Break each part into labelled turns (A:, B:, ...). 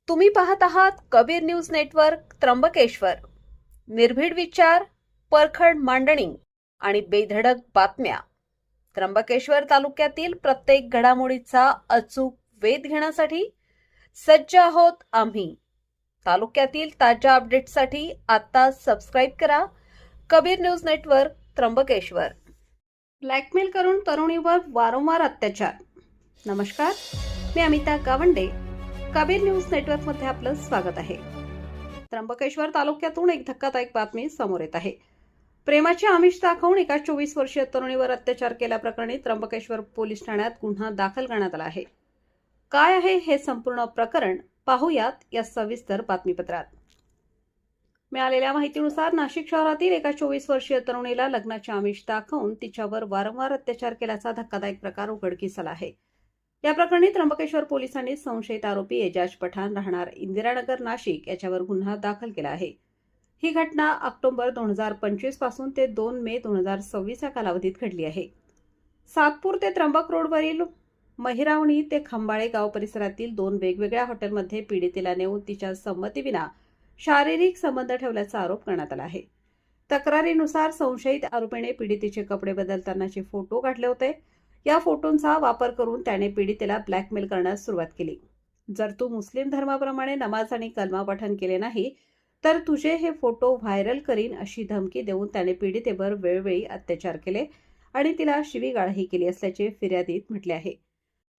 A: तुम्ही पाहत आहात कबीर न्यूज नेटवर्क त्र्यंबकेश्वर. निर्भीड विचार, परखड मांडणी आणि बेधडक बातम्या. त्र्यंबकेश्वर तालुक्यातील प्रत्येक घडामोडीचा अचूक वेध घेण्यासाठी सज्ज आहोत आम्ही. तालुक्यातील ताज्या अपडेट्ससाठी आता सबस्क्राईब करा Kabir news network Trimbakeshwar. Blackmail करून तरुणीवर वारंवार अत्याचार. नमस्कार, मी अमिता गावंडे. कबीर न्यूज नेटवर्क मध्ये आपलं स्वागत आहे. त्र्यंबकेश्वर तालुक्यातून एक धक्कादायक बातमी समोर येत आहे. प्रेमाचे आमिष दाखवून एका 24 वर्षीय तरुणीवर अत्याचार केल्याप्रकरणी त्र्यंबकेश्वर पोलीस ठाण्यात गुन्हा दाखल करण्यात आला आहे. काय आहे हे संपूर्ण प्रकरण पाहूयात या सविस्तर बातमीपत्रात. मिळालेल्या माहितीनुसार नाशिक शहरातील एका 24 वर्षीय तरुणीला लग्नाचे आमिष दाखवून तिच्यावर वारंवार अत्याचार केल्याचा धक्कादायक प्रकार उघडकीस आला आहे. या प्रकरणी त्र्यंबकेश्वर पोलिसांनी संशयित आरोपी एजाज पठाण राहणार इंदिरानगर नाशिक याच्यावर गुन्हा दाखल केला आहे. ही घटना ऑक्टोबर 2025 पासून ते 2 मे 2026 या कालावधीत घडली आहे. सातपूर ते त्र्यंबक रोडवरील महिरावणी ते खंबाळे गाव परिसरातील 2 वेगवेगळ्या हॉटेलमध्ये पीडितेला नेऊन तिच्या संमतीविना शारीरिक संबंध ठेवल्याचा आरोप करण्यात आला आहे. तक्रारीनुसार संशयित आरोपीने पीडितेचे कपडे बदलतानाचे फोटो काढले होते. या फोटोंचा वापर करून त्याने पीडितेला ब्लॅकमेल करण्यास सुरुवात केली. जर तू मुस्लिम धर्माप्रमाणे नमाज आणि कलमा पठण केले नाही तर तुझे हे फोटो व्हायरल करीन अशी धमकी देऊन त्याने पीडितेवर वेळोवेळी अत्याचार केले आणि तिला शिवीगाळही केली असल्याचे फिर्यादीत म्हटले आहे.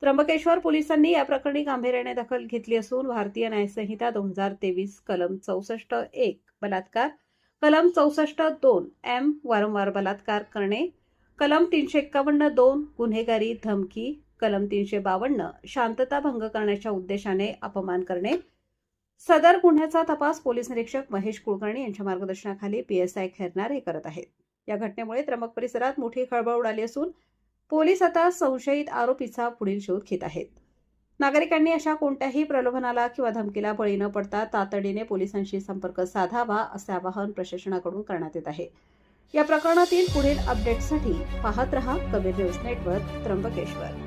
A: त्र्यंबकेश्वर पोलिसांनी या प्रकरणी गांभीर्याने दखल घेतली असून भारतीय न्यायसंहिता 2023 कलम 64(1) बलात्कार, कलम 64(2) एम वारंवार बलात्कार करणे, कलम 351(2) गुन्हेगारी धमकी, कलम 352 शांतता भंग करण्याच्या उद्देशाने अपमान करणे. सदर गुन्ह्याचा तपास पोलीस निरीक्षक महेश कुलकर्णी यांच्या मार्गदर्शनाखाली PSI खैरनार हे करत आहेत. या घटनेमुळे त्र्यंबक परिसरात मोठी खळबळ उडाली असून पोलीस आता संशयित आरोपीचा पुढील शोध घेत आहेत. नागरिकांनी अशा कोणत्याही प्रलोभनाला किंवा धमकीला बळी न पडता तातडीने पोलिसांशी संपर्क साधावा असे आवाहन प्रशासनाकडून करण्यात येत आहे. या प्रकरणातील पुढील अपडेट्ससाठी पाहत रहा कबीर न्यूज नेटवर्क त्र्यंबकेश्वर.